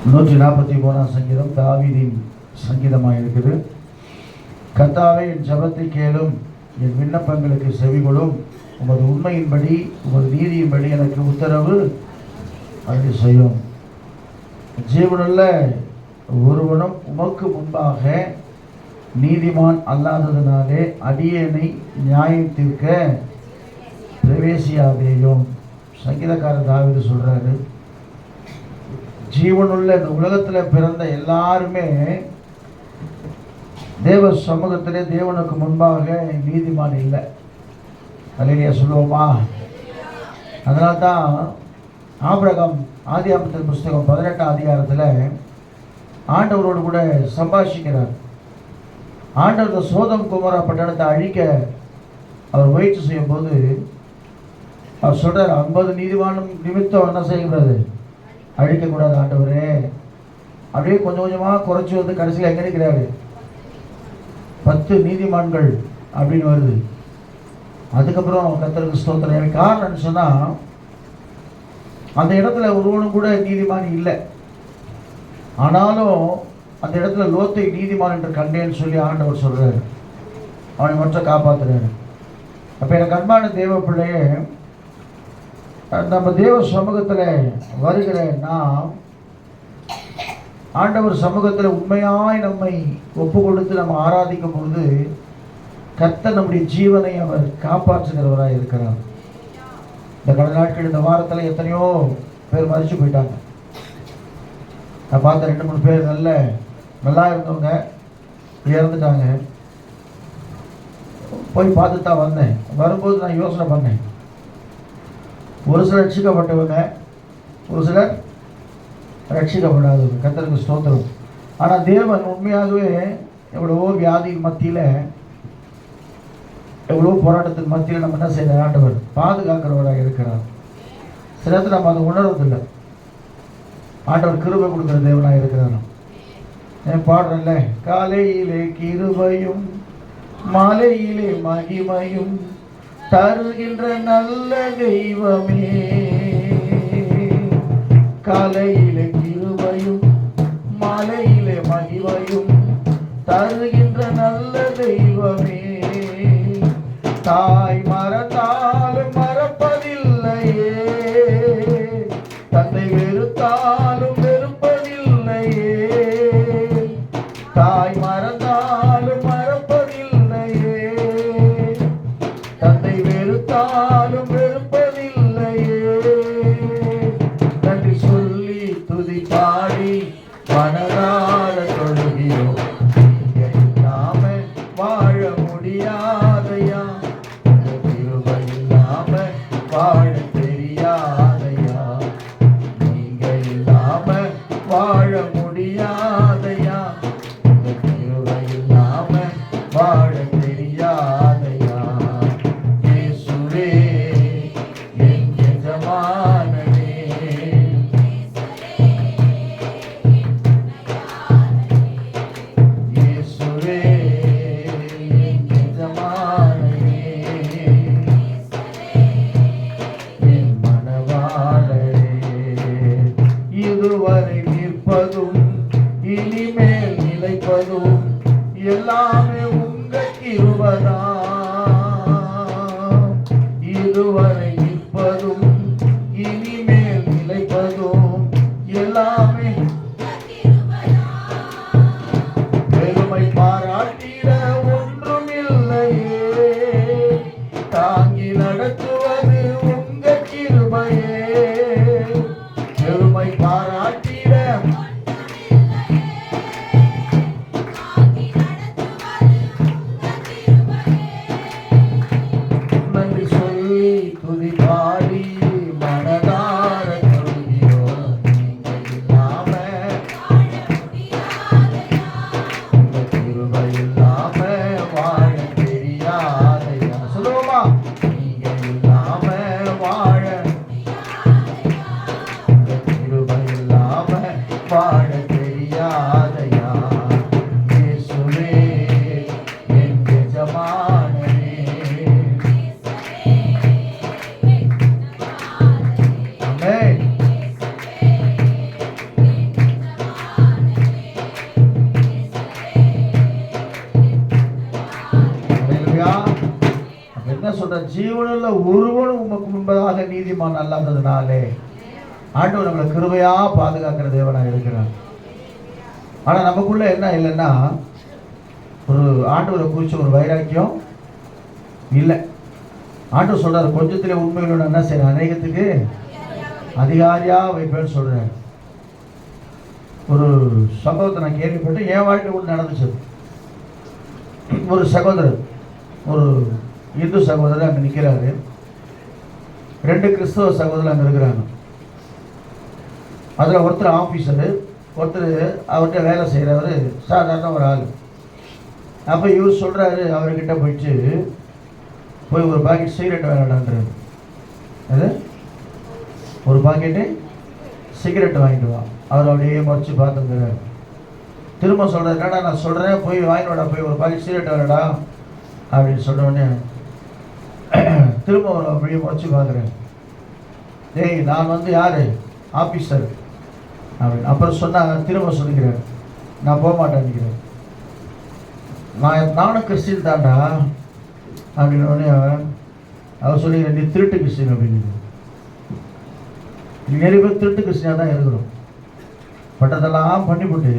143 சங்கீதம் தாவீதின் சங்கீதமாக இருக்குது. கர்த்தாவே, என் ஜெபத்தை கேளும், என் விண்ணப்பங்களுக்கு செவிகொடும். உமது உண்மையின்படி உமது நீதியின்படி எனக்கு உத்தரவு அருளி செய்யும். ஜீவனுள்ள ஒருவனும் உமக்கு முன்பாக நீதிமான் அல்லாததினாலே அடியேனை நியாயம் தீர்க்க பிரவேசியாதேயும். சங்கீதக்காரர் தாவீது சொல்றாரு, ஜீவனுள்ள இந்த உலகத்தில் பிறந்த எல்லாருமே தேவ சமூகத்திலே தேவனுக்கு முன்பாக நீதிமான் இல்லை. அல்லேலூயா சொல்லுவோமா? அதனால தான் ஆபிரகாம் ஆதியாகமத்தின் புஸ்தகம் 18ஆம் அதிகாரத்தில் ஆண்டவரோடு கூட சம்பாஷிக்கிறார். ஆண்டவர் சோதம் குமரா பட்டணத்தை அழிக்க அவர் முயற்சி செய்யும் போது அவர் சொல்றார், 50 நீதிமானும் நிமித்தம் என்ன செய்யக்கூடாது, அழிக்கக்கூடாது ஆண்டவரே. அப்படியே கொஞ்சம் கொஞ்சமாக குறைச்சி வந்து கடைசியில் எங்கே நிற்கிறாரு, 10 நீதிமான்கள் அப்படின்னு வருது. அதுக்கப்புறம் கர்த்தருக்கு ஸ்தோத்திரம். காரணம்னு சொன்னால் அந்த இடத்துல ஒருவனும் கூட நீதிமான் இல்லை. ஆனாலும் அந்த இடத்துல லோத்தை நீதிமான் என்று கண்டேன்னு சொல்லி ஆண்டவர் சொல்கிறார். அவனை மட்டும் காப்பாற்றுறாரு. அப்போ எனக்கு அன்பான தேவ பிள்ளையே, நம்ம தேவ சமூகத்தில் வருகிற நாம் ஆண்டவர் சமூகத்தில் உண்மையாய் நம்மை ஒப்பு கொடுத்து நம்ம ஆராதிக்கும் பொழுது கர்த்தர் நம்முடைய ஜீவனை அவர் காப்பாற்றுகிறவராக இருக்கிறார். இந்த கடந்த நாட்கள் இந்த வாரத்தில் எத்தனையோ பேர் மறிச்சு போயிட்டாங்க. நான் பார்த்த 2-3 பேர் நல்லா இருந்தவங்க இறந்துட்டாங்க. போய் பார்த்து தான் வந்தேன். வரும்போது நான் யோசனை பண்ணேன், ஒரு சிலர் ரட்சிக்கப்பட்டவங்க, ஒரு சிலர் ரட்சிக்கப்படாதவங்க. கர்த்தருக்கு ஸ்தோத்திரம். ஆனால் தேவன் உண்மையாகவே எவ்வளவோ வியாதியின் மத்தியில், எவ்வளோ போராட்டத்தின் மத்தியில் நம்ம என்ன செய்யற ஆண்டவர் பாதுகாக்கிறவராக இருக்கிறார். சில இடத்துல நம்ம அதை உணர்வதில்லை. ஆண்டவர் கிருபை கொடுக்குற தேவனாக இருக்கிறார். என் பாடுறேன்ல, காலையிலே கிருபையும் மாலையிலே மகிமையும் தருகின்ற நல்ல தெய்வமே. காலையிலே கிருபையும் மாலையிலே மகிமையும் தருகின்ற நல்ல தெய்வமே. தாய் மறந்தாலும் மறப்பதில்லையே, தந்தை வெறுத்தாலும் வெறுப்பதில்லையே. தாய் மறந்தாலும் மறப்பதில்லையே, தந்தை வெறுத்தாலும் வெறுப்பதில்லையே. நன்றி சொல்லி துதி பாடி மனதார தொழுகிறோம். இல்லாம வாழ முடியாதையா, கிருபை இல்லாம வாழ தெரியாதையா. நீங்க இல்லாம வாழ முடியாதையா, கிருபை இல்லாம வாழ தெரியாதையா. இயேசுவே என் எஜமானனே, இயேசுவே என் எஜமானனே, என் மனவாளரே. இதுவரை நிற்பதும் இனிமேல் நிலைப்பதும் எல்லாமே உங்க கிருபைதான். இதுவரை நிற்பதும் இனிமேல் நிலைப்பதும் எல்லாமே பெருமை பாராட்டிட ஒன்றுமில்லையே. தாங்கி நடத்துவது உங்க கிருபையே. பெருமை பாராட்டிட நன்றி சொல்லி துதி பாடி மனதார தொழுகிறோம். நீங்க இல்லாம, உங்க கிருபை இல்லாம வாழ தெரியாதையா. சொல்லுவோமா? நீங்க இல்லாம வாழ, உங்க கிருபை இல்லாம சொல்ற, ஜீவனுள்ள ஒருவனும் உமக்கு முன்பதாக நீதிமான் அல்லாததுனாலே ஆண்டவர் நம்மளை கிருபையா பாதுகாக்கிற தேவனா இருக்கிறார். ஆனா நமக்குள்ள என்ன இல்லைன்னா, ஒரு ஆண்டவரை குறித்து ஒரு வைராக்கியம் இல்லை. ஆண்டவர் சொல்றாரு, கொஞ்சத்திலே உண்மைகளோட என்ன செய்யற, அநேகத்துக்கு அதிகாரியா வைப்பேன்னு சொல்றாரு. ஒரு சம்பவத்தை நான் கேள்விப்பட்டு என் வாழ்க்கை கூட நடந்துச்சு. ஒரு சகோதரர், ஒரு இந்து சகோதரர் அங்கே நிற்கிறாரு, 2 கிறிஸ்தவ சகோதரர் அங்கே இருக்கிறாங்க. அதில் ஒருத்தர் ஆஃபீஸரு, ஒருத்தர் அவர்கிட்ட வேலை செய்கிறவர், சாதாரண ஒரு ஆள். அப்போ இவர் சொல்கிறாரு, அவர்கிட்ட போயிட்டு போய் ஒரு பாக்கெட் சிகரெட் வேணாடான்றாரு. அது ஒரு பாக்கெட்டு சிகரெட் வாங்கிட்டு வா. அவர் அப்படியே முறைச்சி பார்த்துக்கிறார். திரும்ப சொல்கிறார், என்னடா நான் சொல்கிறேன், போய் வாங்கினோடா, போய் ஒரு பாக்கெட் சிகரெட் வேணடா அப்படின்னு சொன்னோடனே திரும்ப ஒரு அப்படியே முறைச்சி பார்க்குறேன். டேய், நான் வந்து யார், ஆஃபீஸர் அப்படின்னு. அப்புறம் சொன்னால் திரும்ப சொல்லிக்கிறேன், நான் போக மாட்டேன், நானும் கிறிஸ்டின் தாண்டா அப்படின்னோடனே அவர் சொல்லிக்கிறேன், நீ திருட்டு கிறிஸ்டின் அப்படின்னு. நிறைய பேர் திருட்டு கிறிஸ்டினாக தான் இருக்கிறோம், பட்டதெல்லாம் பண்ணிவிட்டு.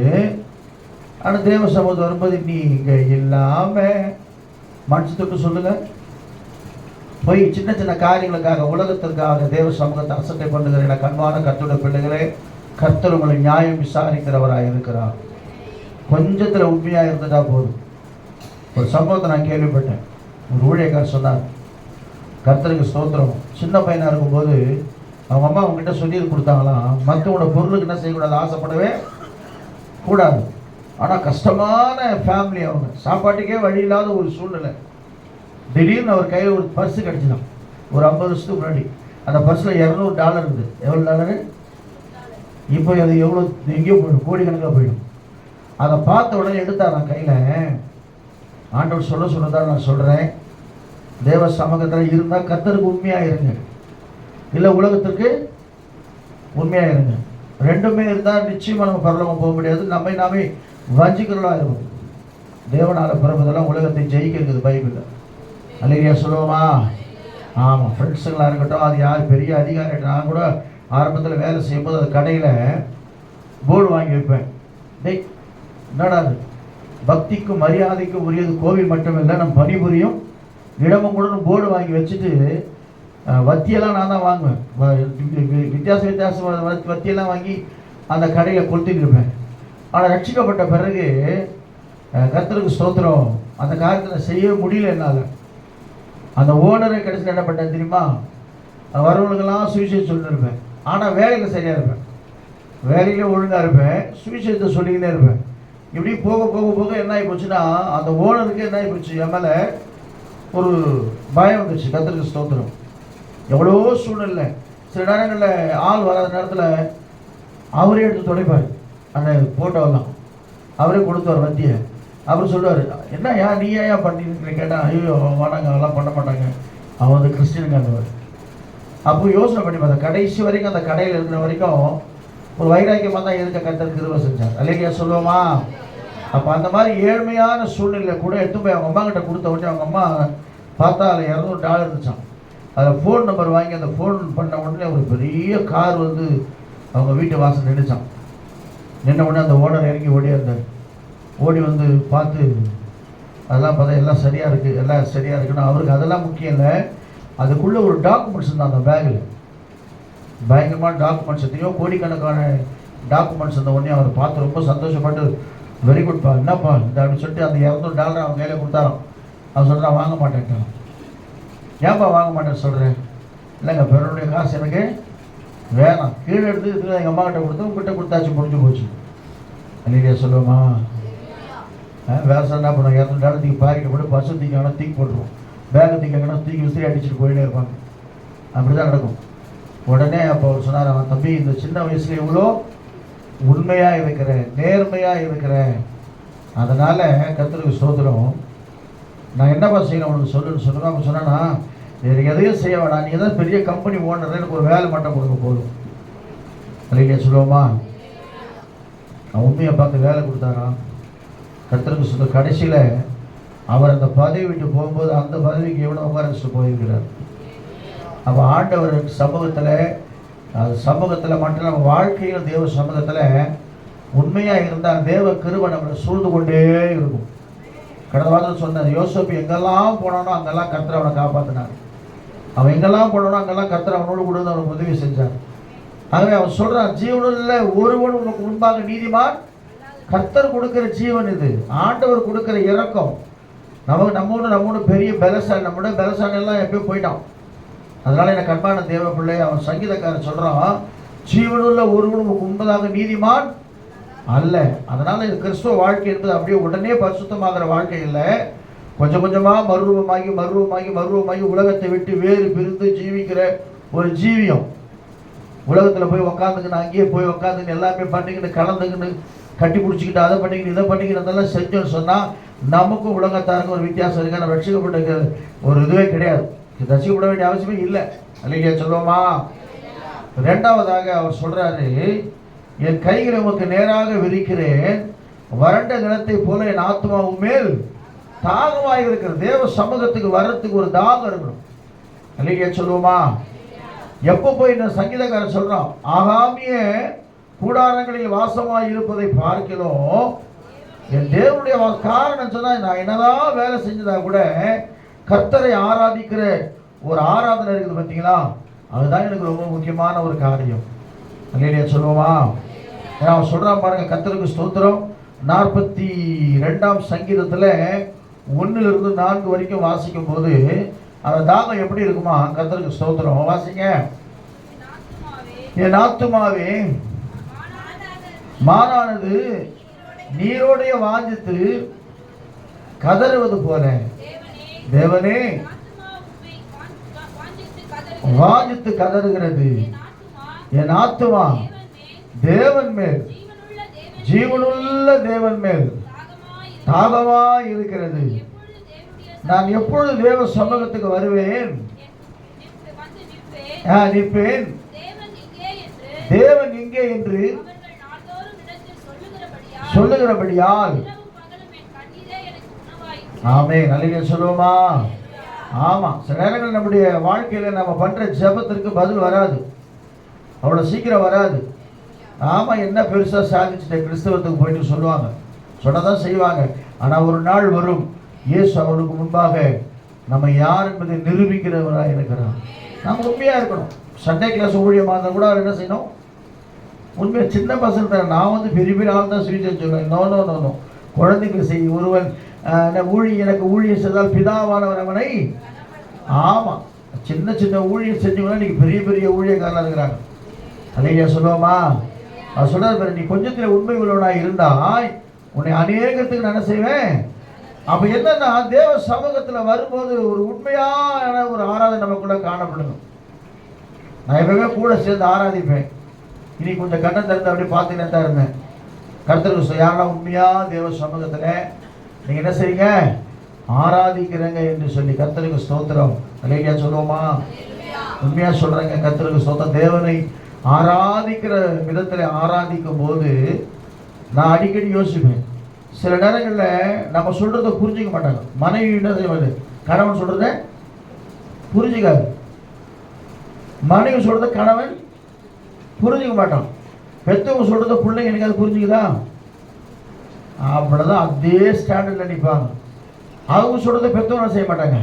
ஆனால் தேவ சமூகத்தை வரும்போது நீங்கள் இல்லாமல் மனசு தொட்டு சொல்லுங்க, போய் சின்ன சின்ன காரியங்களுக்காக உலகத்திற்காக தேவ சமூகத்தை அசட்டை பண்ணுகிற கண்பான கர்த்தருடைய பிள்ளைகளே, கர்த்தர் உங்களை நியாயம் விசாரிக்கிறவராக இருக்கிறார். கொஞ்சத்தில் உண்மையாக இருந்துட்டா போதும். ஒரு சம்பவத்தை நான் கேள்விப்பட்டேன். ஒரு ஊழியக்காரர் சொன்னார், கர்த்தருக்கு ஸ்தோத்திரம், சின்ன பையனாக இருக்கும்போது அவங்க அம்மா அவங்ககிட்ட சொல்லி கொடுத்தாங்களாம், மற்றவங்களோட பொருளுக்கு என்ன செய்யக்கூடாது, ஆசைப்படவே கூடாது. ஆனால் கஷ்டமான ஃபேமிலி, அவங்க சாப்பாட்டுக்கே வழி இல்லாத ஒரு சூழ்நிலை. திடீர்னு அவர் கையில் ஒரு பர்ஸு கிடச்சிதான், ஒரு 50 வருஷத்துக்கு முன்னாடி. அந்த பர்ஸில் $200 இருக்குது. எவ்வளோ டாலரு? இப்போ அது எவ்வளோ, எங்கேயோ போயிடும், கோடிக்கணக்கில் போயிடும். அதை பார்த்த உடனே எடுத்தார் நான் கையில். ஆண்டவர் சொல்லதான் நான் சொல்கிறேன், தேவ சமூகத்தில் இருந்தால் கர்த்தருக்கு உண்மையாக இருங்க, இல்லை உலகத்திற்கு உண்மையாக இருங்க. ரெண்டுமே இருந்தால் நிச்சயமாக நம்ம பரலோகம் போக முடியாது, நம்மை நாமே வஞ்சிக்கிறதா இருக்கும். தேவனால் பிறப்பதெல்லாம் உலகத்தை ஜெயிக்க இருக்குது பைபிளில். அல்லையா சொல்லுவோமா? ஆமாம். ஃப்ரெண்ட்ஸுங்களாக இருக்கட்டும், அது யார் பெரிய அதிகாரி. நான் கூட ஆரம்பத்தில் வேலை செய்யும்போது அது கடையில் போர்டு வாங்கி வைப்பேன். டேய், என்னடா அது, பக்திக்கும் மரியாதைக்கும் உரியது கோவில் மட்டுமில்லை, நம்ம பணிபுரியும் இடமும் கூட போர்டு வாங்கி வச்சுட்டு வத்தியெல்லாம் நான் தான் வாங்குவேன். வித்தியாசமான வத்தியெல்லாம் வாங்கி அந்த கடையில் கொளுத்திட்டு இருப்பேன். ஆனால் ரட்சிக்கப்பட்ட பிறகு கர்த்தருக்கு ஸ்தோத்திரம், அந்த காரியத்தை செய்ய முடியல என்னால். அந்த ஓனரை கடைசியில் என்ன பண்ணேன் தெரியுமா, வரவங்களுக்கெல்லாம் சுவிசேஷம் சொல்லிட்டு இருப்பேன். ஆனால் வேலையில் சரியாக இருப்பேன், வேலையிலே ஒழுங்காக இருப்பேன், சுவிசேஷத்தை சொல்லிக்கிட்டே இருப்பேன். இப்படி போக போக போக என்ன ஆகி போச்சுன்னா, அந்த ஓனருக்கு என்ன ஆகி போச்சு, என் மேலே ஒரு பயம் வந்துடுச்சு. கர்த்தருக்கு ஸ்தோத்திரம். எவ்வளோ சூழ்நிலை, சில நேரங்களில் ஆள் வராத நேரத்தில் அவரே எடுத்து தொலைப்பார் அந்த ஃபோட்டோவெல்லாம், அவரே கொடுத்தார் வத்தியை. அவர் சொல்லுவார், என்ன ஏன் நீ ஏன் பண்ணிட்டு கேட்டால், ஐயோ வாடாங்க, அதெல்லாம் பண்ண மாட்டாங்க, அவன் வந்து கிறிஸ்டினுங்க அந்தவர். அப்போ யோசனை பண்ணி பார்த்தா, கடைசி வரைக்கும் அந்த கடையில் இருக்கிற வரைக்கும் ஒரு வைராக்கியமாக தான் இருக்க கர்த்தர் கிருபை செஞ்சார். அல்லையா சொல்லுவோமா? அப்போ அந்த மாதிரி ஏழ்மையான சூழ்நிலை கூட எடுத்து போய் அவங்க அம்மா கிட்ட கொடுத்த உடனே அவங்க அம்மா பார்த்தா அதில் $200 இருந்துச்சான். அதில் ஃபோன் நம்பர் வாங்கி அந்த ஃபோன் பண்ண உடனே ஒரு பெரிய கார் வந்து அவங்க வீட்டு வாசல் நின்றுச்சான். நின்ன உடனே அந்த ஓனர் இறங்கி ஓடியாந்தார். ஓடி வந்து பார்த்து அதெல்லாம் பார்த்தா எல்லாம் சரியாக இருக்குது, எல்லாம் சரியாக இருக்குன்னு. அவருக்கு அதெல்லாம் முக்கியம் இல்லை, அதுக்குள்ளே ஒரு டாக்குமெண்ட்ஸ் இருந்தால் அந்த பேக்கில் பயங்கரமான டாக்குமெண்ட்ஸ், எத்தனையோ கோடிக்கணக்கான டாக்குமெண்ட்ஸ் இருந்த உடனே அவர் பார்த்து ரொம்ப சந்தோஷப்பட்டு, வெரி குட்பா, என்னப்பா இந்த அப்படின்னு சொல்லிட்டு அந்த $200 அவங்க கையில் கொடுத்தாரோம். அவர் சொல்கிறான், வாங்க மாட்டேன்ட்டான். ஏன்பா வாங்க மாட்டேன்னு சொல்கிறேன்? இல்லைங்க, பிறருடைய காசு எனக்கு வேணாம், கீழே எடுத்து இதுக்கு எங்கள் அம்மா கிட்ட கொடுத்து உங்ககிட்ட கொடுத்தாச்சு, முடிஞ்சு போச்சு. அல்லையா சொல்லுவோமா? வேறு சார் என்ன பண்ணுவோம், $200 தூக்கி பாக்கெட்டு போட்டு பஸ்ஸு தூக்கிங்கன்னா தூக்கி போட்டுருவோம், பேக்கை தூக்கிங்கன்னா தூக்கி விசிறி அடிச்சுட்டு போயிட்டே இருப்பாங்க. அப்படி தான் நடக்கும். உடனே அப்போ அவர் சொன்னார், அவன் தம்பி, இந்த சின்ன வயசுல இவ்வளோ உண்மையாக இருக்கிறேன், நேர்மையாக இருக்கிறேன், அதனால் கர்த்தருக்கு ஸ்தோத்திரம், நான் என்னப்பா செய்யணும் உனக்கு சொல்லுன்னு சொல்லுங்க. அப்போ சொன்னா, எனக்கு எதையும் செய்ய வேணாம், நீ ஏதாவது பெரிய கம்பெனி ஓனர், எனக்கு ஒரு வேலை மட்டும் கொடுக்க போதும். அல்லையா சொல்லுவோமா? அவன் உண்மையை பார்த்து வேலை கொடுத்தாரான். கர்த்தருக்கு சொல்ல கடைசியில் அவர் அந்த பதவி விட்டு போகும்போது அந்த பதவிக்கு எவ்வளோ உட்கார போயிருக்கிறார். அப்போ ஆண்டவர் சமூகத்தில் மட்டும் நம்ம வாழ்க்கையில் தேவ சமூகத்தில் உண்மையாக இருந்தால் தேவ கிருபை நம்மளை சூழ்ந்து கொண்டே இருக்கும். கடந்த வாரத்தில் சொன்னார், யோசேப்பு எங்கெல்லாம் போனானோ அங்கெல்லாம் கர்த்தர் அவனை காப்பாற்றினார். அவன் எங்கெல்லாம் போனானோ அங்கெல்லாம் கர்த்தர் அவனோடு கூட அவனுக்கு உதவி செஞ்சார். ஆகவே அவன் சொல்றான், ஜீவனுள்ள ஒருவன் உனக்கு முன்பாக நீதிமான். கர்த்தர் கொடுக்கிற ஜீவன் இது, ஆண்டவர் கொடுக்கிற இரக்கம். நம்மோட பெரிய பலசாலி, நம்மளோட பலசாலி எல்லாம் எப்பயோ போயிட்டான். அதனால எனக்கு அன்பான தேவ பிள்ளை, அவன் சங்கீதக்காரன் சொல்றான், ஜீவனுள்ள ஒருவன் உனக்கு முன்பதாக நீதிமான் அல்ல. அதனால இது கிறிஸ்துவ வாழ்க்கை என்பது அப்படியே உடனே பரிசுத்தமாகிற வாழ்க்கை இல்லை. கொஞ்சம் கொஞ்சமாக மறுரூபமாகி உலகத்தை விட்டு வேறு பிரிந்து ஜீவிக்கிற ஒரு ஜீவியம். உலகத்தில் போய் உக்காந்துக்கின்னு அங்கேயே போய் உக்காந்துக்கின்னு எல்லாமே பண்ணிக்கிட்டு கலந்துக்கின்னு கட்டி பிடிச்சிக்கிட்டு அதை பண்ணிக்கிட்டு இதை பண்ணிக்கிட்டு அதெல்லாம் செஞ்சோன்னு சொன்னால் நமக்கும் உலகத்தாருக்கும் ஒரு வித்தியாசம் இருக்கு. நம்ம ரட்சிக்கப்பட்ட ஒரு இதுவே கிடையாது. ரசிக்கப்பட வேண்டிய அவசியமே இல்லை. அல்லையா சொல்லுவோமா? ரெண்டாவதாக அவர் சொல்றாரு, என் கைகளை உமக்கு நேராக விரிக்கிறேன், வறண்ட நிலத்தை போல என் ஆத்மாவும் மேல் தாகமாக இருக்கிற. தேவ சமூகத்துக்கு வர்றதுக்கு ஒரு தாகம் இருக்கணும். அல்லையா சொல்லுவோமா? எப்போ போய் இந்த சங்கீதக்காரன் சொல்றான், ஆகாமிய கூடாரங்களில் வாசமாய் இருப்பதை பார்க்கிறோம். என் தேவனுடைய காரணம் சொன்னா, நான் என்னதான் வேலை செஞ்சதா கூட கர்த்தரை ஆராதிக்கிற ஒரு ஆராதனை இருக்குது பார்த்தீங்களா, அதுதான் எனக்கு ரொம்ப முக்கியமான ஒரு காரியம். அல்லையா சொல்லுவோமா? அவன் சொல்றான் பாருங்க, கர்த்தருக்கு ஸ்தோத்திரம். 42ஆம் சங்கீதத்தில் 1 to 4 வரைக்கும் வாசிக்கும் போது அந்த தாகம் எப்படி இருக்குமா? கர்த்தருக்கு ஸ்தோத்திரம். வாசிங்க. என் ஆத்துமாவே மானானது நீரோடைய வாஞ்சித்து கதறுவது போல, தேவனே வாஞ்சித்து கதறுகிறது. என் ஆத்துமா தேவன் மேல், ஜீவனுள்ள தேவன் மேல் தாகமாய் இருக்கிறது. நான் எப்பொழுது தேவ சமூகத்துக்கு வருவேன்? நிற்பேன். தேவன் இங்கே என்று சொல்லுகிறபடியால். ஆமென். அல்லேலூயா சொல்லுவோமா? ஆமா, சில நேரங்கள் நம்முடைய வாழ்க்கையில நம்ம பண்ற ஜெபத்திற்கு பதில் வராது, அவ்வளவு சீக்கிரம் வராது. ஆமா, என்ன பெருசா சாதிச்சுட்டேன் கிறிஸ்தவத்துக்கு போயிட்டு சொல்லுவாங்க, சொன்னதான் செய்வாங்க. ஆனா ஒரு நாள் வரும், இயேசு அவனுக்கு முன்பாக நம்ம யார் என்பதை நிரூபிக்கிறவராக இருக்கிறார். நம்ம உண்மையா இருக்கணும். சண்டே கிளாஸ் ஊழியமாக இருந்தால் கூட அவர் என்ன செய்யணும்? உண்மையை. சின்ன பசங்க நான் பெரிய ஆள் தான் சுவிச்சேன்னு சொல்லுவேன். நோ நோ நோ நோ குழந்தைக்கு செய். ஒருவன் எனக்கு ஊழியம் செய்தால் பிதாவானவர் அவனை. ஆமாம், சின்ன சின்ன ஊழியம் செஞ்சவங்கன்னா இன்னைக்கு பெரிய பெரிய ஊழியக்காரனாக இருக்கிறாங்க. அல்லேலூயா சொல்லுவோமா? அவர் சொல்றாரு, நீ கொஞ்சத்தில் உண்மை உள்ளவனாக இருந்தாய் உன்னை அநேகத்துக்கு நான் என்ன செய்வேன். அப்போ என்னன்னா, தேவ சமூகத்தில் வரும்போது ஒரு உண்மையான ஒரு ஆராதனை நமக்குள்ள காணப்படணும். நான் எப்பவுமே கூட சேர்ந்து ஆராதிப்பேன். இனி கொஞ்சம் கண்ணை திறந்து அப்படியே பார்த்துக்கிட்டே தான் இருந்தேன். கர்த்தருக்கு யாரெல்லாம் உண்மையாக தேவ சமூகத்தில் நீங்கள் என்ன செய்யுங்க, ஆராதிக்கிறங்க என்று சொல்லி கர்த்தருக்கு ஸ்தோத்திரம். அல்லேலூயா சொல்லுவோமா? உண்மையாக சொல்கிறேங்க, கர்த்தருக்கு ஸ்தோத்திரம். தேவனை ஆராதிக்கிற விதத்தில் ஆராதிக்கும் போது நான் அடிக்கடி யோசிப்பேன். சில நேரங்களில் நம்ம சொல்கிறத புரிஞ்சிக்க மாட்டாங்க. மனைவி என்ன செய்வது, கணவன் சொல்கிறத புரிஞ்சிக்காது. மனைவி சொல்கிறத கணவன் புரிஞ்சிக்க மாட்டான். பெற்றவங்க சொல்கிறத பிள்ளைங்க எனக்கு அது புரிஞ்சுக்குதா? அப்படிதான் அதே ஸ்டாண்டர்டில் நிற்பாங்க. அவங்க சொல்கிறத பெற்றவங்க செய்ய மாட்டாங்க,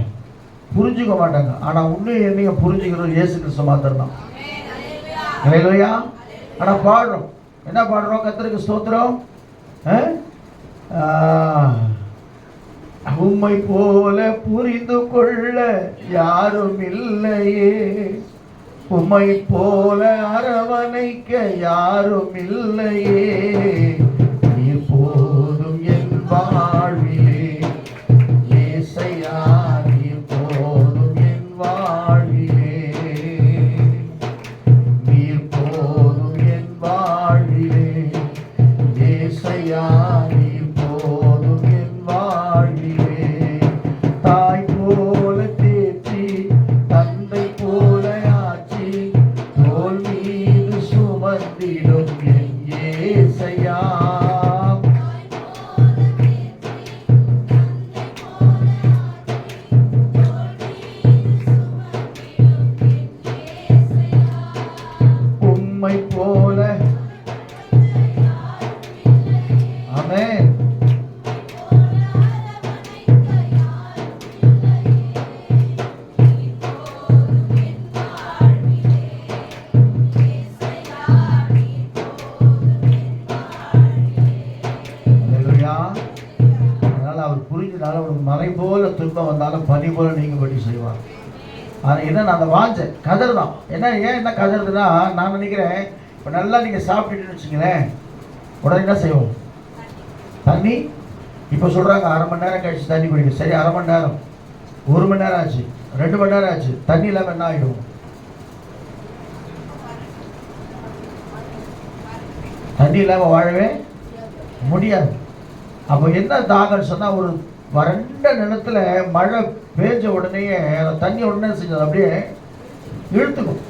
புரிஞ்சுக்க மாட்டாங்க. ஆனால் உண்மையை என்னைய புரிஞ்சுக்கிறது இயேசு கிறிஸ்து மாத்திரம் தான். அல்லேலூயா. ஆனால் பாடுறோம், என்ன பாடுறோம்? கர்த்தருக்கு ஸ்தோத்திரம். உம்மை போல புரிந்து கொள்ள யாரும் இல்லையே, உம்மை போல அரவணைக்க யாரும் இல்லையே, நீர் போதும் என் வாழ்விலே ஏசையா, நீர் போதும் என் வாழ்விலே, நீர் போதும் என் வாழ்விலே ஏசையா, நீர் போதும் என் வாழ்விலே. தாய் போல தேற்றி தந்தை போல தோல் மீது சுமந்திடும் என் ஏசையா, இருந்தாலும் உனக்கு மலை போல துன்பம் வந்தாலும் பனி போல நீங்கும்படி செய்வார். அது என்ன, நான் அந்த வாஞ்ச கதர் தான். என்ன கதறுதுன்னா, நான் நினைக்கிறேன் இப்போ நல்லா நீங்கள் சாப்பிட்டுட்டுன்னு வச்சுங்களேன், உடனே என்ன செய்வோம், தண்ணி. இப்போ சொல்கிறாங்க 1/2 மணி நேரம் கழிச்சு தண்ணி குடிக்கும். சரி, 1/2 மணி நேரம், 1 மணி நேரம் ஆச்சு, 2 மணி நேரம் ஆச்சு, தண்ணி இல்லாமல் என்ன ஆகிடும்? தண்ணி இல்லாமல் வாழவே முடியாது. அப்போ என்ன தாகம்னு சொன்னால், ஒரு வறண்ட நிலத்தில் மழை பேஞ்ச உடனேயே தண்ணி உடனே செஞ்சது அப்படியே இழுத்துக்கும்.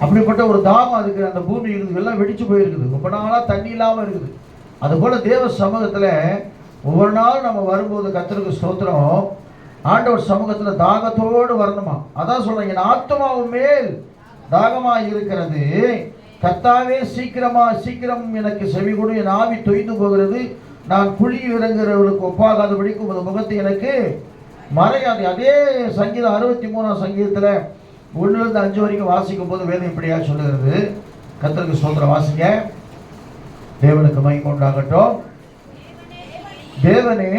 அப்படிப்பட்ட ஒரு தாகம் அதுக்கு அந்த பூமி இருக்குது, எல்லாம் வெடிச்சு போயிருக்குது, ரொம்ப நாளாக தண்ணி இல்லாமல் இருக்குது. அதுபோல் தேவ சமூகத்தில் ஒவ்வொரு நாளும் நம்ம வரும்போது கர்த்தருக்கு ஸ்தோத்திரம், ஆண்டவர் சமூகத்தில் தாகத்தோடு வரணுமா. அதான் சொல்கிறேன், என் ஆத்துமாவும் மேல் தாகமாக இருக்கிறது, கர்த்தாவே சீக்கிரம் எனக்கு செவி கொடு, என் ஆவி தொய்ந்து போகிறது, நான் குழி இறங்குறவர்களுக்கு ஒப்பாகாதபடிக்கு உமது முகத்தை எனக்கு மறையாது. அதே சங்கீதம் 63ஆம் சங்கீதத்தில் 1-5 வரைக்கும் வாசிக்கும் போது வேதம் இப்படியா சொல்லுகிறது. கர்த்தருக்கு ஸ்தோத்திரம், வாசிங்க. தேவனுக்கு மகிமை உண்டாகட்டும். தேவனே,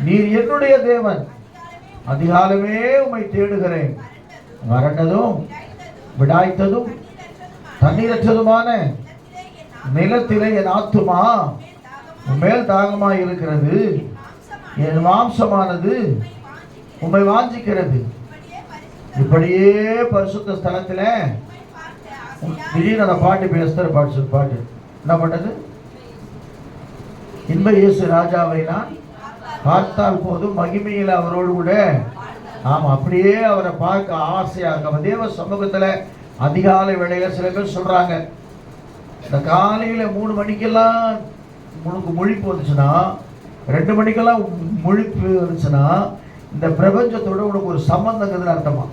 நீர் என்னுடைய தேவன், அதிகாலமே உம்மை தேடுகிறேன். வறண்டதும் விடாய்த்ததும் தண்ணீரற்றதுமான நிலத்திலே என் ஆத்துமா உம்மேல் தாகமாய் இருக்கிறது, என் மாம்சமானது உம்மை வாஞ்சிக்கிறது. இப்படியே பரிசுத்த ஸ்தலத்தில் திடீர்னு அந்த பாட்டு பேசுகிற பாட்டு என்ன பண்ணது? இன்ப இயேசு ராஜாவை நான் பார்த்தால் போதும், மகிமையில் அவரோடு கூட. ஆமாம், அப்படியே அவரை பார்க்க ஆசையாக தேவ சமூகத்தில் அதிகாலை வேளையில சில பேர் சொல்றாங்க, இந்த காலையில் 3 மணிக்கெல்லாம் உனக்கு முழிப்பு வந்துச்சுன்னா, 2 மணிக்கெல்லாம் முழிப்பு வந்துச்சுன்னா, இந்த பிரபஞ்சத்தோட உனக்கு ஒரு சம்பந்தங்கிறது அர்த்தமா?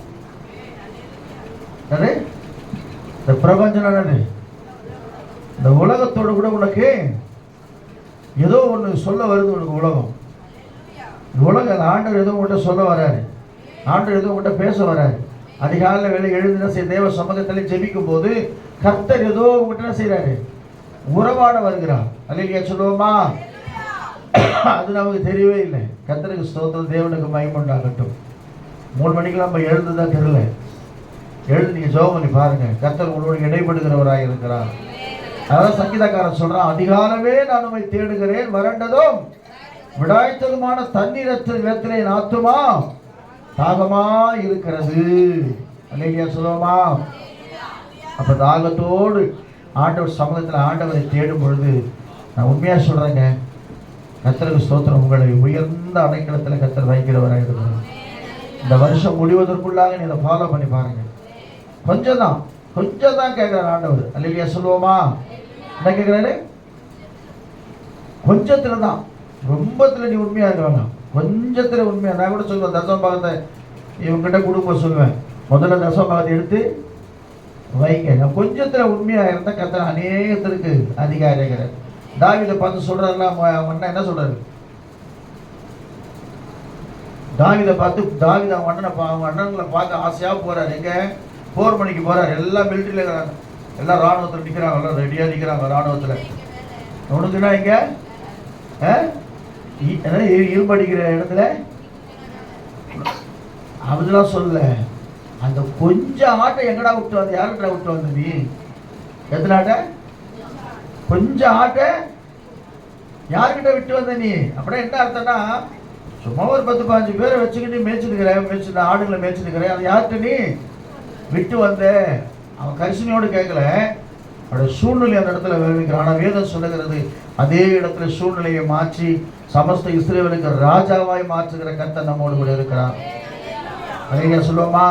இந்த பிரபஞ்சம் என்னது? இந்த உலகத்தோடு கூட உனக்கு ஏதோ ஒன்று சொல்ல வருது. உனக்கு உலகம் ஆண்டவர் ஏதோ உங்கள்கிட்ட சொல்ல வராரு, ஆண்டவர் ஏதோ உங்கள்கிட்ட பேச வராரு. அதிகாலையில் வேலை எழுதின தேவ சமூகத்தில் ஜெபிக்கும் போது கர்த்தர் ஏதோ உங்கள்கிட்ட என்ன செய்கிறாரு, உறவாட வருகிறார். அல்லேலூயா சொல்லுவோமா? அது நமக்கு தெரியவே இல்லை. கர்த்தருக்கு ஸ்தோத்திரம், தேவனுக்கு மகிமை உண்டாகட்டும். 3 மணிக்கெல்லாம் நம்ம எழுதுதான் தெரியல. எழுந்து நீங்கள் ஜெபம் பண்ணி பாருங்க, கர்த்தர் உங்களோடு இடைப்படுகிறவராக இருக்கிறார். அதான் சங்கீதக்காரன் சொல்றான், அதிகாலமே நான் உம்மை தேடுகிறேன், வறண்டதும் விடாய்த்ததுமான தண்ணீரற்ற நிலத்திலே என் ஆத்துமா தாகமா இருக்கிறது. அல்லேலூயா சொல்லுவோமா? அப்ப தாகத்தோடு ஆண்டவர் சமூகத்தில் ஆண்டவரை தேடும் பொழுது, நான் உண்மையா சொல்றேங்க, கர்த்தருக்கு ஸ்தோத்திரம், உங்களை உயர்ந்த அடைக்கலத்தில் கர்த்தர் வைக்கிறவராக இருக்கிறார். இந்த வருஷம் முடிவதற்குள்ளாக நீ இதை ஃபாலோ பண்ணி பாருங்க. கொஞ்சம் தான் கேட்கிறார் ஆண்டவர். அல்லேலூயா சொல்லுவோமா? என்ன கேட்கிறாரு? கொஞ்சத்துல தான், ரொம்பத்துல நீ உண்மையா இருக்க வேண்டாம், கொஞ்சத்துல உண்மையா. நான் கூட சொல்லுவேன், தசம பாகத்தை இவங்கிட்ட கொடுக்க சொல்லுவேன், முதல்ல தசம பாகத்தை எடுத்து வைங்க. நான் கொஞ்சத்துல உண்மையா இருந்தா கர்த்தர் அநேகத்திற்கு அதிகாரிகள். தாவீதை பார்த்து சொல்றாருன்னா, அண்ணன் என்ன சொல்றாரு? தாவீதை பார்த்து அவங்க அண்ணன்களை பார்க்க ஆசையா போறாரு. எங்க போர் மணிக்கு போறாரு. எல்லாம் மிலிட்டரியில இருக்கிறாங்க, எல்லாம் ராணுவத்தில் நிற்கிறாங்க, எல்லாம் ரெடியா நிற்கிறாங்க ராணுவத்தில். உனக்குன்னா இங்க இரும்படிக்கிற இடத்துல அப்படிலாம் சொல்ல. அந்த கொஞ்சம் ஆட்டை எங்கடா விட்டு வந்து, யாருக்கிட்ட விட்டு வந்து? நீ எத்தனை ஆட்டை? கொஞ்சம் ஆட்டை யாருக்கிட்ட விட்டு வந்த நீ? அப்படின்னா என்ன அர்த்தம்னா, சும்மா ஒரு 10-15 பேரை வச்சுக்கிட்டு மேய்ச்சிருக்கிற ஆடுகளை மேய்ச்சிருக்கிறேன், அது யார்கிட்ட நீ விட்டு வந்த? அவன் கரிசனையோடு கேட்கல, அவருடைய சூழ்நிலை அந்த இடத்துல விளைவிக்கிறான். ஆனால் வேதம் சொல்லுகிறது, அதே இடத்துல சூழ்நிலையை மாற்றி சமஸ்த இஸ்ரவேலுக்கு ராஜாவாய் மாற்றுகிற கர்த்தர் நம்மோடு கூட இருக்கிறார். அதே சொல்லுவோமா?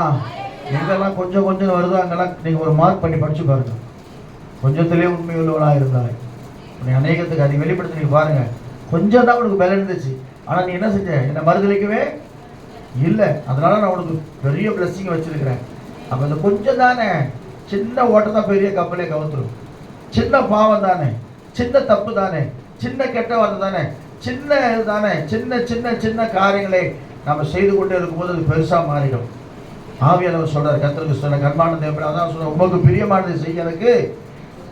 எங்கெல்லாம் கொஞ்சம் வருதோ அங்கெல்லாம் நீங்கள் ஒரு மார்க் பண்ணி படிச்சு பாருங்க. கொஞ்சத்திலே உண்மை உள்ளவனாக இருந்தாய், உன்னை அநேகத்துக்கு அதை வெளிப்படுத்தி நீங்கள் பாருங்க. கொஞ்சம் தான் உனக்கு பலம் இருந்துச்சு, ஆனால் நீ என்ன செஞ்ச? என்னை மறுதளிக்கவே இல்லை. அதனால நான் உனக்கு பெரிய பிளஸ்ஸிங் வச்சிருக்கிறேன். அப்போ இந்த கொஞ்சம் தானே, சின்ன ஓட்டம் தான் பெரிய கப்பலே கவுத்துரும். சின்ன பாவம் தானே, சின்ன தப்பு தானே, சின்ன கெட்ட வார்த்தை தானே, சின்ன இது தானே, சின்ன காரியங்களை நம்ம செய்து கொண்டே இருக்கும்போது அது பெருசாக மாறிடும். ஆவியானவர் சொல்றார், கர்த்தருக்கு சொன்ன கர்மான தேவன் அதான் சொல்ற, உமக்கு பிரியமானதை செய்ய எனக்கு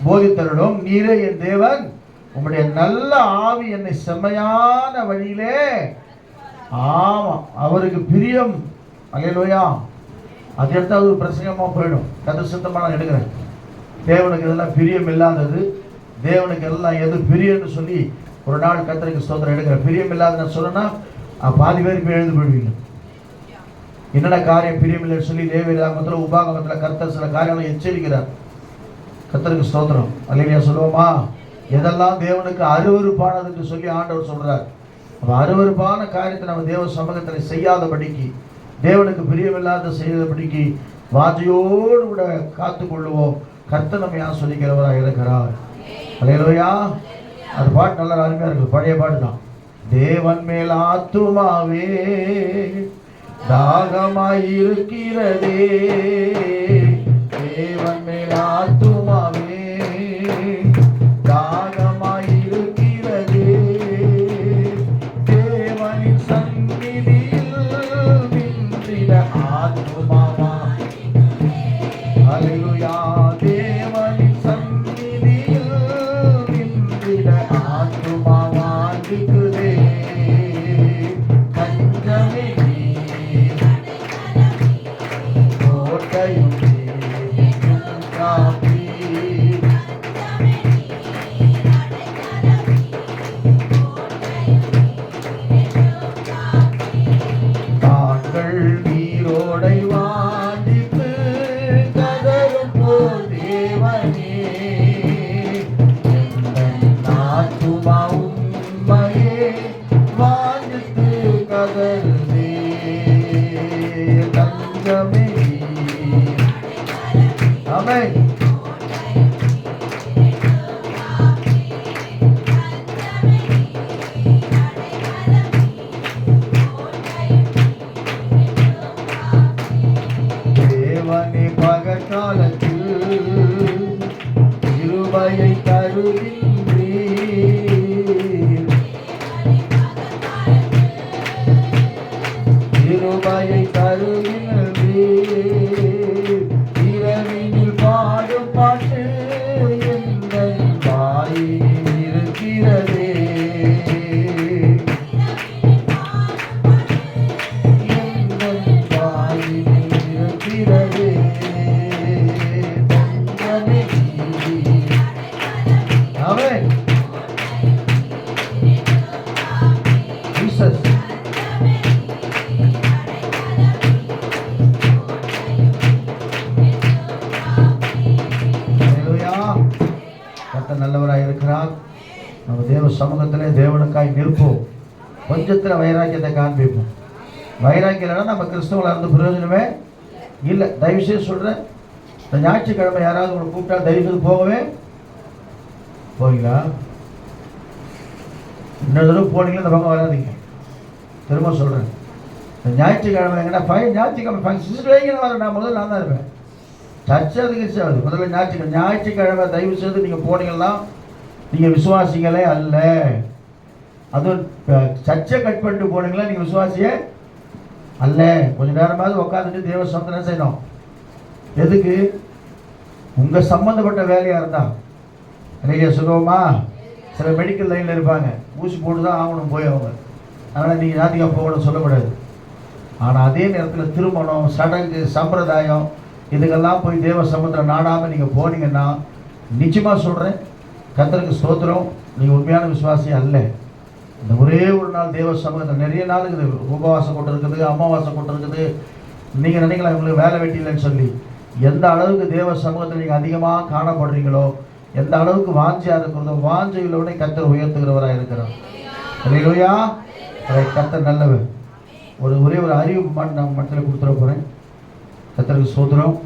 போதித்தருடும், நீரே என் தேவன், உம்முடைய நல்ல ஆவி என்னை செம்மையான வழியிலே ஆமா, அவருக்கு பிரியம். அல்லேலூயா. அது எடுத்தாவது ஒரு பிரசங்கமாக போயிடும். கர்த்தர் சித்தமாக நான் எடுக்கிறேன். தேவனுக்கு இதெல்லாம் பிரியம் இல்லாதது, தேவனுக்கு எல்லாம் எது பிரியம்னு சொல்லி ஒரு நாள் கர்த்தருக்கு ஸ்தோத்திரம் எடுக்கிறேன். பிரியம் இல்லாத நான் சொன்னா பாதி பேர் போய் எழுந்து போயிடுவீங்க. என்னென்ன காரியம் பிரியம் இல்லைன்னு சொல்லி லேவியராகமத்தில் உபாகமத்தில் கர்த்தர் சில காரியங்களை எச்சரிக்கிறார். கர்த்தருக்கு ஸ்தோத்திரம். அல்லேலூயா சொல்லுவோமா? எதெல்லாம் தேவனுக்கு அருவருப்பானது என்று சொல்லி ஆண்டவர் சொல்றார். அப்போ அருவருப்பான காரியத்தை நம்ம தேவ சமூகத்தில் செய்யாதபடிக்கு, தேவனுக்கு பிரியமில்லாத செய்யாதபடிக்கு வாஞ்சையோடு கூட காத்து கொள்ளுவோம். கர்த்தர் நம்ம யார் சொல்லிக்கிறவராக இருக்கிறார். அல்லேலூயா. அது பாட்டு நல்லா அருமையா இருக்கு. பழைய பாட்டு தான். தேவன் மேல் ஆத்துமாவே தாகமாயிருக்கிறதே, தேவன் மேல் ஆத்துமாவே தாகமாயிருக்கிறதே, தேவனின் சந்நிதியில் நின்றிட ஆத்துமாவா. அல்லேலூயா. தேவனின் சந்நிதியில் நின்றிட ஆத்துமாவா இருக்குதே. கஞ்சமே கோட்டையும் காப்பி, தாங்கள் நீரோடை வாஞ்சித்து கதரும் போல் தேவனே, ஆத்துமா உம்மையே வாஞ்சித்து கதருதே. தங்கமே ஆமென். தேவனே பகற்காலத்தில் கிருபையை தருகின்றீர், கிருபையை தருகின்றீர். இரவினில் பாடும் பாட்டு எங்கள் வாயில் இருக்கிறதே, எங்கள் வாயில் இருக்கிறதே. தங்கமே ஆமென். ஜீசஸ். அல்லேலூயா. கர்த்தர் நல்லவராய் இருக்கிறார். நம்ம தேவ சமூகத்திலே தேவனுக்காய் நிற்போம். கொஞ்சத்தில் வைராக்கியத்தை காண்பிப்போம். வைராக்கியம் இல்லைன்னா நம்ம கிறிஸ்தவங்களா இருந்து பிரயோஜனமே இல்லை. தயவுசெய்து சொல்கிறேன், இந்த ஞாயிற்றுக்கிழமை யாராவது உங்களை கூப்பிட்டா தயவுசெய்து போகவே போவீங்களா? இன்னொரு தடவை போனீங்களா இந்த பக்கம் வராதிங்க. திரும்ப சொல்கிறேன், இந்த ஞாயிற்றுக்கிழமை எங்கன்னா ஞாயிற்றுக்கிழமை ஃபங்க்ஷன் வைக்கணும் வர நான் முதல்ல நான் தான் இருப்பேன். சர்ச்சை அதுக்கு ஆகுது. முதல்ல ஞாயிற்றுக்கிழமை தயவு செய்து நீங்கள் போனீங்கன்னா நீங்கள் விசுவாசிகளே அல்ல. அதுவும் சர்ச்சை கட் பண்ணிட்டு போனீங்களா நீங்கள் விசுவாசியே அல்ல. கொஞ்சம் நேரமாவது உட்காந்துட்டு தேவ சம்பந்தம் செய்யணும். எதுக்கு? உங்கள் சம்மந்தப்பட்ட வேலையாக இருந்தால். இல்லையா சொல்லுவோமா? சில மெடிக்கல் லைனில் இருப்பாங்க, ஊசி போட்டு தான் ஆகணும் போய் அவங்க. அதனால் நீங்கள் ஞாத்திகா போகணும்னு சொல்லக்கூடாது. ஆனால் அதே நேரத்தில் திருமணம், சடங்கு, சம்பிரதாயம் இதுக்கெல்லாம் போய் தேவ சம்பந்தத்தில் நாடாமல் நீங்கள் போனீங்கன்னா நிச்சயமாக சொல்கிறேன், கர்த்தருக்கு ஸ்தோத்திரம், நீங்கள் உண்மையான விசுவாசி அல்ல. இந்த ஒரே ஒரு நாள் தேவ சமூகத்தில் நிறைய நாள் இருக்குது. உபவாசம் கொண்டு இருக்குது, அமாவாசை கொண்டு இருக்குது. நீங்கள் நினைக்கலாம் இவங்களுக்கு வேலை வெட்டி இல்லைன்னு சொல்லி. எந்த அளவுக்கு தேவ சமூகத்தில் நீங்கள் அதிகமாக காணப்படுறீங்களோ, எந்த அளவுக்கு வாஞ்சியாக இருக்கிறதோ, வாஞ்சையுள்ளவனை கர்த்தர் உயர்த்துகிறவராக இருக்கிறார். அல்லேலூயா. அதை கர்த்தர் நல்லவர். ஒரே ஒரு அறிவு நான் மனத்தில் கொடுத்துட போகிறேன். கர்த்தருக்கு ஸ்தோத்திரம்.